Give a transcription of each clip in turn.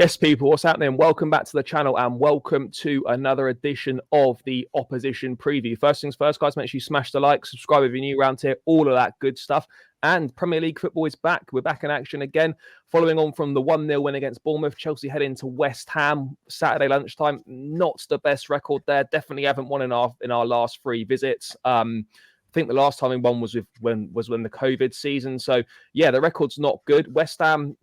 Yes, people, what's happening? Welcome back to the channel and welcome to another edition of the Opposition Preview. First things first, guys, make sure you smash the like, subscribe if you're new around here, all of that good stuff. And Premier League football is back. We're back in action again. Following on from the 1-0 win against Bournemouth, Chelsea head into West Ham Saturday lunchtime. Not the best record there. Definitely haven't won in our last 3 visits. I think the last time we won was when the COVID season. So yeah, the record's not good. West Ham,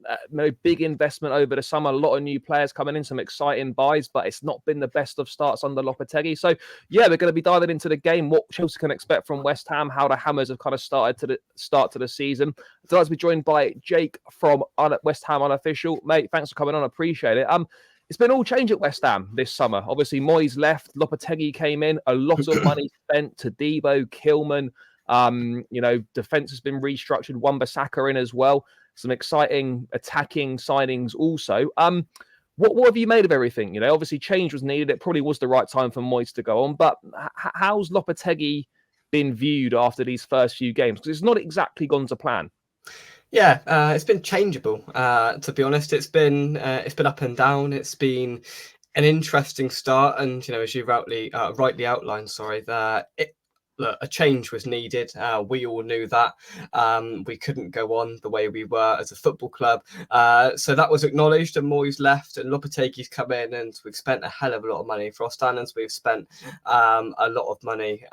big investment over the summer. A lot of new players coming in, some exciting buys, but it's not been the best of starts under Lopetegui. So yeah, we're going to be diving into the game, what Chelsea can expect from West Ham, how the Hammers have kind of started to the start to the season. I'd like to be joined by Jake from West Ham Unofficial. Mate, thanks for coming on. I appreciate it. It's been all change at West Ham this summer. Obviously, Moyes left, Lopetegui came in, a lot of money spent. Todibo, Kilman, defense has been restructured. Wan-Bissaka in as well. Some exciting attacking signings also. What have you made of everything? Obviously change was needed. It probably was the right time for Moyes to go on. But how's Lopetegui been viewed after these first few games? Because it's not exactly gone to plan. Yeah, it's been changeable. To be honest, it's been up and down. It's been an interesting start, and as you rightly outlined, that a change was needed. We all knew that. We couldn't go on the way we were as a football club. So that was acknowledged, and Moyes left, and Lopetegui's come in, and we've spent a hell of a lot of money. For our standards, we've spent a lot of money.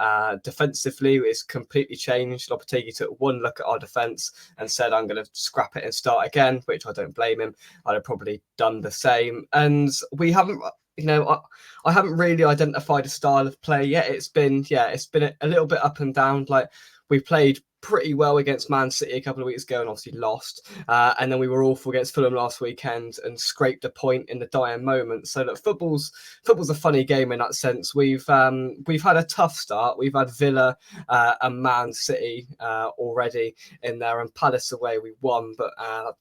Defensively, it's completely changed. Lopetegui took one look at our defence and said, I'm going to scrap it and start again, which I don't blame him. I'd have probably done the same. And we haven't... I haven't really identified a style of play yet. It's been a little bit up and down. Like, we played pretty well against Man City a couple of weeks ago and obviously lost. And then we were awful against Fulham last weekend and scraped a point in the dying moment. So look, football's a funny game in that sense. We've had a tough start. We've had Villa and Man City already in there, and Palace away we won, but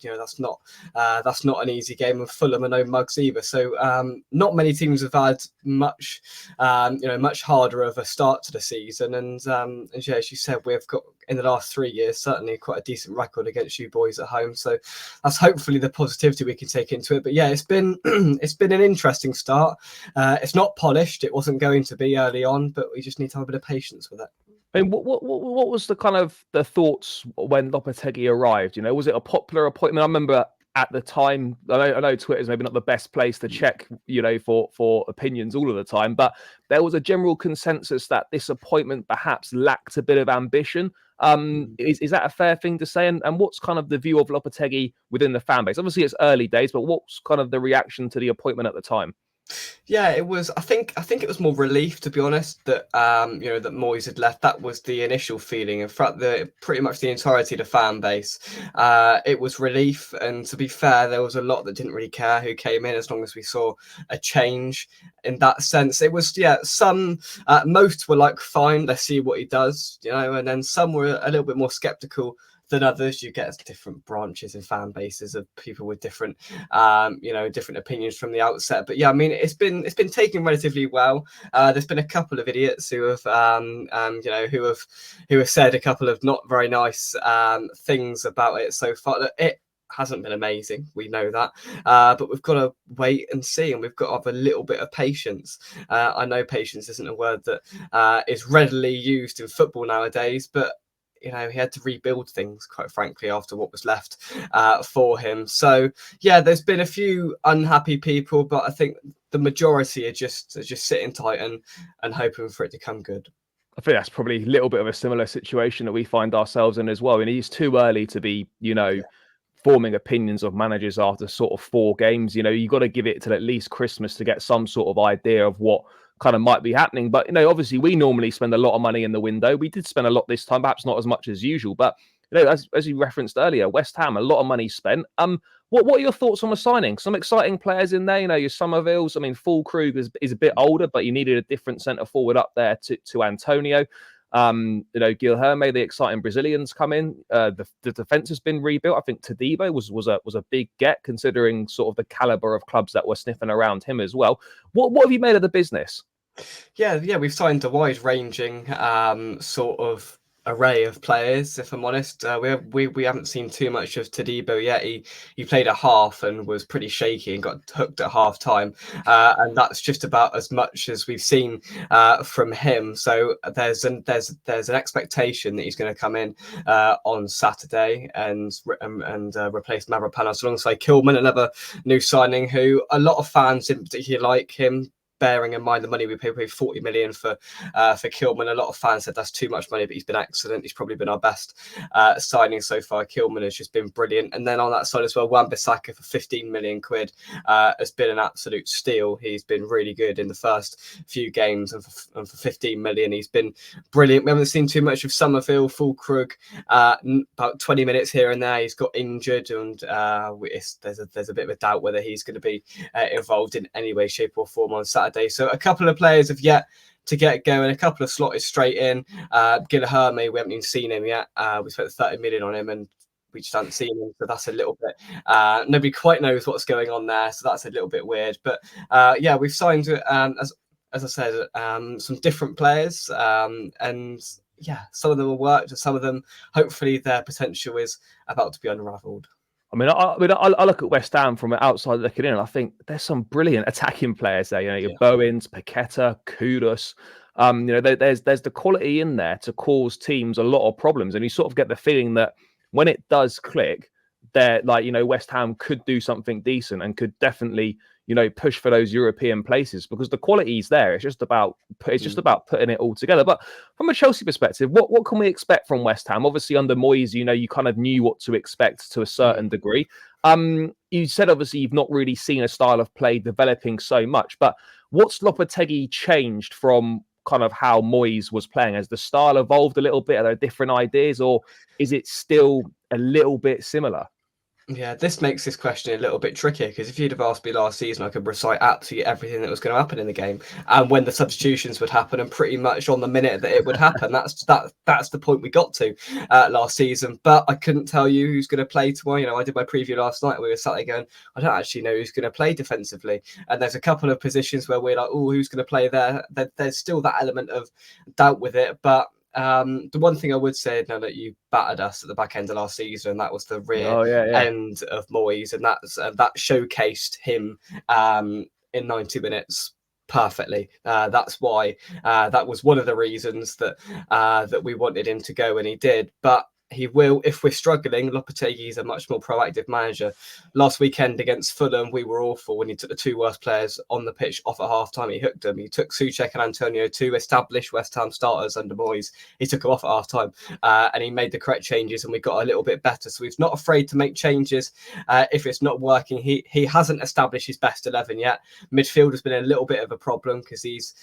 that's not an easy game. And Fulham are no mugs either. So not many teams have had much harder of a start to the season. And yeah, as you said, we've got in the last 3 years certainly quite a decent record against you boys at home. So that's hopefully the positivity we can take into it. But yeah, it's been an interesting start. It's not polished. It wasn't going to be early on, but we just need to have a bit of patience with it. I mean, what was the kind of the thoughts when Lopetegui arrived? Was it a popular appointment? I remember at the time, I know Twitter's maybe not the best place to check, for opinions all of the time, but there was a general consensus that this appointment perhaps lacked a bit of ambition. Is that a fair thing to say? And what's kind of the view of Lopetegui within the fan base? Obviously, it's early days, but what's kind of the reaction to the appointment at the time? Yeah, it was. I think it was more relief, to be honest, that that Moyes had left. That was the initial feeling. In fact, pretty much the entirety of the fan base, it was relief. And to be fair, there was a lot that didn't really care who came in, as long as we saw a change. In that sense, it was some. Most were like, fine, let's see what he does, and then some were a little bit more skeptical than others. You get different branches and fan bases of people with different opinions from the outset. But yeah, I mean, it's been taken relatively well. There's been a couple of idiots who have who have said a couple of not very nice things about it so far. It hasn't been amazing, we know that, but we've got to wait and see, and we've got to have a little bit of patience. I know patience isn't a word that is readily used in football nowadays, but he had to rebuild things, quite frankly, after what was left for him. So yeah, there's been a few unhappy people, but I think the majority are just sitting tight and hoping for it to come good. I think that's probably a little bit of a similar situation that we find ourselves in as well. And it's too early to be, forming opinions of managers after sort of 4 games. You've got to give it till at least Christmas to get some sort of idea of what kind of might be happening. But obviously we normally spend a lot of money in the window. We did spend a lot this time, perhaps not as much as usual, but as you referenced earlier, West Ham, a lot of money spent. What are your thoughts on the signing? Some exciting players in there, your Somervilles. I mean, Füllkrug is a bit older, but you needed a different centre forward up there to Antonio. Guilherme, the exciting Brazilians come in. The defense has been rebuilt. I think Todibo was a big get, considering sort of the caliber of clubs that were sniffing around him as well. What have you made of the business? Yeah, we've signed a wide-ranging sort of array of players, if I'm honest. We haven't seen too much of Todibo yet. He played a half and was pretty shaky and got hooked at half time, and that's just about as much as we've seen from him. So there's an expectation that he's going to come in on Saturday and replace Mavropanos alongside Kilman, another new signing who a lot of fans didn't particularly like him. Bearing in mind the money we paid 40 million for Kilman, a lot of fans said that's too much money, but he's been excellent. He's probably been our best signing so far. Kilman has just been brilliant. And then on that side as well, Wan-Bissaka for 15 million quid has been an absolute steal. He's been really good in the first few games, and for 15 million, he's been brilliant. We haven't seen too much of Somerville, Fulkrug, about 20 minutes here and there. He's got injured, and there's a bit of a doubt whether he's going to be involved in any way, shape, or form on Saturday. So a couple of players have yet to get going. A couple of slotted straight in. Guilherme, we haven't even seen him yet. We spent 30 million on him, and we just haven't seen him. So that's a little bit. Nobody quite knows what's going on there. So that's a little bit weird. But yeah, we've signed as I said, some different players, and yeah, some of them will work, and some of them, hopefully, their potential is about to be unravelled. I mean, I look at West Ham from outside looking in, and I think there's some brilliant attacking players there. You know, your Bowens, Paqueta, Kudus. You know, there's the quality in there to cause teams a lot of problems, and you sort of get the feeling that when it does click, they're like, you know, West Ham could do something decent and could definitely, you know, push for those European places because the quality's there. It's just about putting it all together. But from a Chelsea perspective, what can we expect from West Ham? Obviously, under Moyes, you know, you kind of knew what to expect to a certain degree. You said obviously you've not really seen a style of play developing so much, but what's Lopetegui changed from kind of how Moyes was playing? Has the style evolved a little bit? Are there different ideas, or is it still a little bit similar? Yeah, this makes this question a little bit trickier because if you'd have asked me last season, I could recite absolutely everything that was going to happen in the game and when the substitutions would happen, and pretty much on the minute that it would happen. That's the point we got to last season. But I couldn't tell you who's going to play tomorrow. You know, I did my preview last night and we were sat there going, I don't actually know who's going to play defensively. And there's a couple of positions where we're like, oh, who's going to play there? There's still that element of doubt with it, but the one thing I would say, now that you battered us at the back end of last season, and that was the rear end of Moyes, and that showcased him in 90 minutes perfectly. That's why that was one of the reasons that we wanted him to go, and he did. But he will, if we're struggling. Lopetegui is a much more proactive manager. Last weekend against Fulham, we were awful when he took the two worst players on the pitch off at half time. He hooked them. He took Souček and Antonio, two established West Ham starters under Moyes. He took them off at half time and he made the correct changes, and we got a little bit better. So he's not afraid to make changes if it's not working. He hasn't established his best 11 yet. Midfield has been a little bit of a problem because he's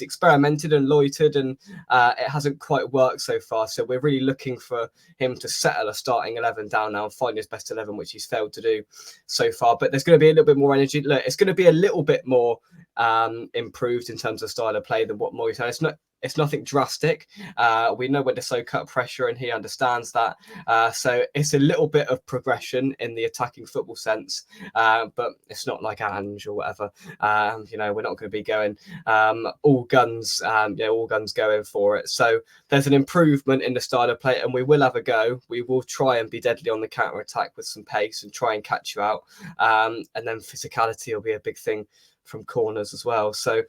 experimented and loitered, and it hasn't quite worked so far. So we're really looking for him to settle a starting 11 down now and find his best 11, which he's failed to do so far. But there's going to be a little bit more energy. Look, it's going to be a little bit more improved in terms of style of play than what Moyes had. It's nothing drastic. We know when to soak up pressure, and he understands that. So it's a little bit of progression in the attacking football sense, but it's not like Ange or whatever. You know, we're not going to be going all guns going for it. So there's an improvement in the style of play, and we will have a go. We will try and be deadly on the counter attack with some pace and try and catch you out. And then physicality will be a big thing from corners as well. So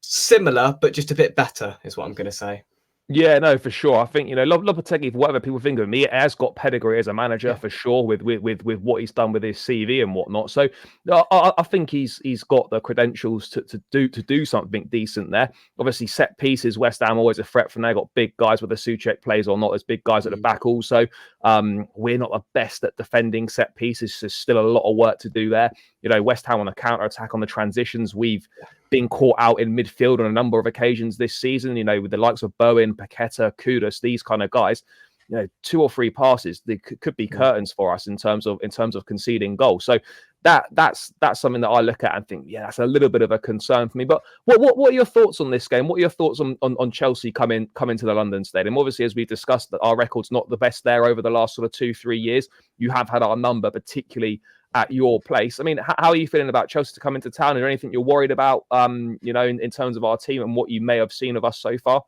similar, but just a bit better is what I'm going to say. Yeah, no, for sure. I think, you know, Lopetegui, whatever people think of him, he has got pedigree as a manager for sure with what he's done with his CV and whatnot. So I think he's got the credentials to do something decent there. Obviously, set pieces, West Ham always a threat from there. Got big guys, whether Souček plays or not, as big guys at the back also. We're not the best at defending set pieces. There's still a lot of work to do there. You know, West Ham on the counter-attack, on the transitions, we've been caught out in midfield on a number of occasions this season, you know, with the likes of Bowen, Paqueta, Kudus, these kind of guys. You know, 2 or 3 passes, they could be curtains for us in terms of conceding goals. So that's something that I look at and think, yeah, that's a little bit of a concern for me. But what are your thoughts on this game? What are your thoughts on Chelsea coming to the London Stadium? Obviously, as we've discussed, that our record's not the best there over the last sort of 2-3 years. You have had our number, particularly at your place. I mean, how are you feeling about Chelsea to come into town? Is there anything you're worried about, you know, in terms of our team and what you may have seen of us so far?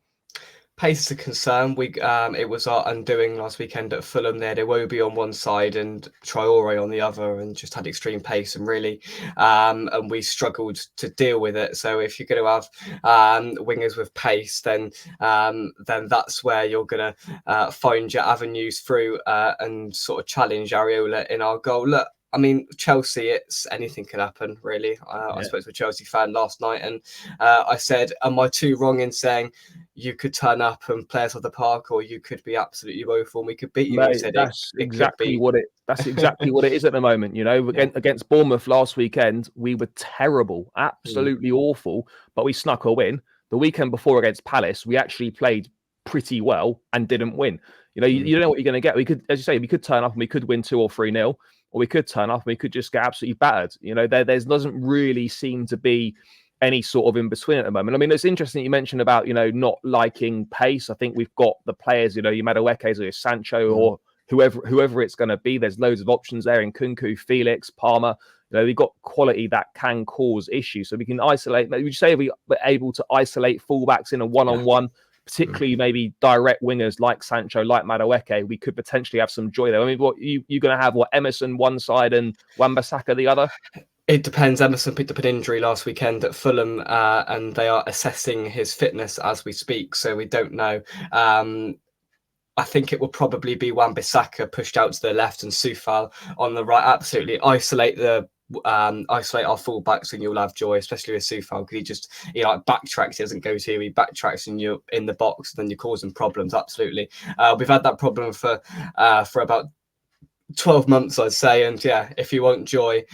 Pace is a concern. It was our undoing last weekend at Fulham. They had Iwobi on one side and Traore on the other, and just had extreme pace and and we struggled to deal with it. So if you're going to have wingers with pace, then that's where you're going to find your avenues through and sort of challenge Areola in our goal. Look, I mean, Chelsea, it's anything can happen, really. I spoke to a Chelsea fan last night, and I said, am I too wrong in saying you could turn up and play us off the park, or you could be absolutely woeful and we could beat you? Mate, He said that's it could exactly be. what it. That's exactly what it is at the moment. You know, against Bournemouth last weekend, we were terrible, absolutely awful, but we snuck a win. The weekend before against Palace, we actually played pretty well and didn't win. You know, you don't know what you're going to get. We could, as you say, we could turn up and we could win 2 or 3-0, or we could turn up and we could just get absolutely battered. You know, there doesn't really seem to be any sort of in between at the moment. I mean, it's interesting you mentioned about, you know, not liking pace. I think we've got the players, you know, you Madueke or Sancho or whoever it's going to be. There's loads of options there in Kunku, Felix, Palmer. You know, we've got quality that can cause issues. So we can isolate. Would you say we were able to isolate fullbacks in a one-on-one, particularly maybe direct wingers like Sancho, like Madueke, we could potentially have some joy there. I mean, what you're going to have, Emerson one side and Wan-Bissaka the other? It depends. Emerson picked up an injury last weekend at Fulham, and they are assessing his fitness as we speak, so we don't know. I think it will probably be Wan-Bissaka pushed out to the left and Soufal on the right. Absolutely isolate our fullbacks and you'll have joy, especially with Soufal, because he like backtracks. He doesn't go to you. He backtracks and you're in the box. Then you're causing problems. Absolutely. We've had that problem for about 12 months, I'd say. And yeah, if you want joy,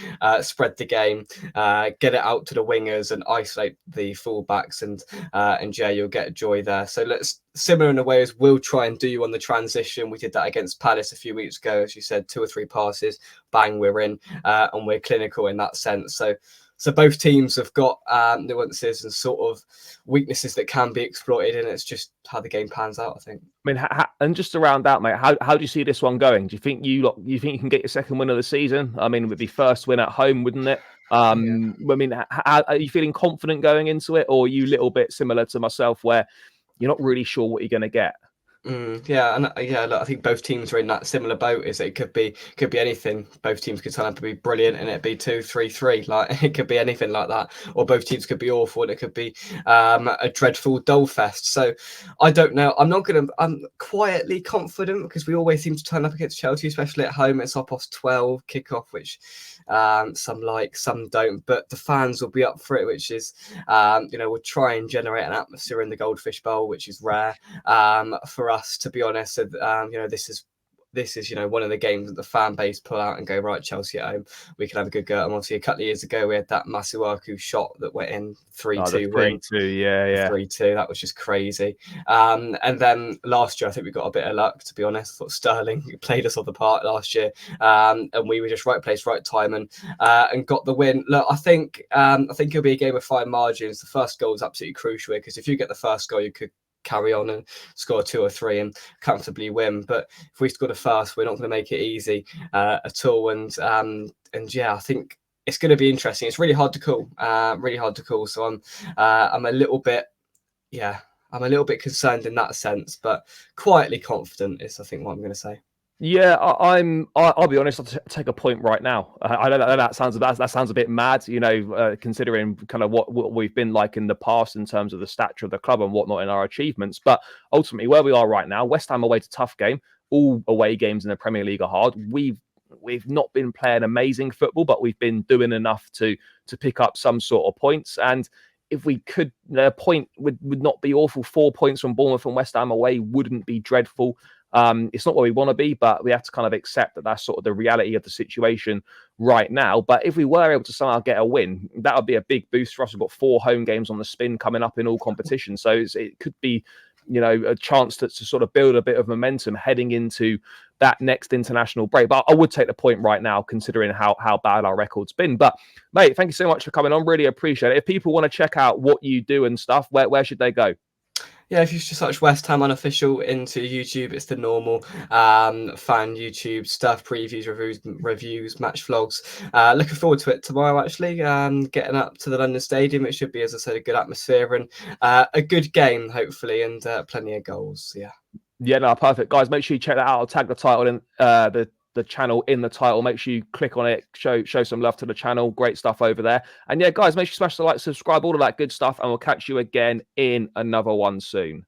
spread the game, get it out to the wingers and isolate the fullbacks, and yeah, you'll get joy there. So let's, similar in a way as we'll try and do on the transition. We did that against Palace a few weeks ago, as you said, 2 or 3 passes, bang, we're in, and we're clinical in that sense. So both teams have got nuances and sort of weaknesses that can be exploited, and it's just how the game pans out, I think. I mean, and just to round out, mate, how do you see this one going? Do you think you can get your second win of the season? I mean, it would be first win at home, wouldn't it? I mean, how, are you feeling confident going into it, or are you a little bit similar to myself where you're not really sure what you're going to get? Look, I think both teams are in that similar boat. Is it could be anything. Both teams could turn up to be brilliant and it'd be 2-3-3. Like it could be anything like that, or both teams could be awful and it could be a dreadful dull fest. So I don't know. I'm quietly confident, because we always seem to turn up against Chelsea, especially at home. It's 12:30 kickoff, which some like, some don't, but the fans will be up for it, which is we'll try and generate an atmosphere in the Goldfish Bowl, which is rare for us, to be honest. This is one of the games that the fan base pull out and go, right, Chelsea at home, we can have a good go. And obviously a couple of years ago we had that Masuaku shot that went in 3-2 win. 3-2, yeah. 3-2, that was just crazy. And then last year I think we got a bit of luck, to be honest. I thought Sterling played us off the park last year, and we were just right place, right time, and got the win. Look, I think it'll be a game of fine margins. The first goal is absolutely crucial here, because if you get the first goal, you could carry on and score 2 or 3 and comfortably win. But if we score the first, we're not going to make it easy at all. And yeah, I think it's going to be interesting. It's really hard to call. So I'm a little bit concerned in that sense, but quietly confident is, I think, what I'm going to say. Yeah, I'll be honest. I'll take a point right now. I know that sounds a bit mad, considering kind of what we've been like in the past in terms of the stature of the club and whatnot in our achievements. But ultimately, where we are right now, West Ham away to tough game. All away games in the Premier League are hard. We've not been playing amazing football, but we've been doing enough to pick up some sort of points. And if we could, a point would not be awful. 4 points from Bournemouth and West Ham away wouldn't be dreadful. It's not where we want to be, but we have to kind of accept that that's sort of the reality of the situation right now. But if we were able to somehow get a win, that would be a big boost for us. We've got 4 home games on the spin coming up in all competitions. So it could be, a chance to sort of build a bit of momentum heading into that next international break. But I would take the point right now, considering how bad our record's been. But mate, thank you so much for coming on. Really appreciate it. If people want to check out what you do and stuff, where should they go? Yeah, if you just search West Ham Unofficial into YouTube, it's the normal fan YouTube stuff, previews, reviews, match vlogs. Looking forward to it tomorrow, actually. Getting up to the London Stadium. It should be, as I said, a good atmosphere and a good game, hopefully, and plenty of goals. Yeah. Yeah, no, perfect. Guys, make sure you check that out. I'll tag the title in the channel in the title. Make sure you click on it, show some love to the channel. Great stuff over there. And yeah, guys, make sure you smash the like, subscribe, all of that good stuff, and we'll catch you again in another one soon.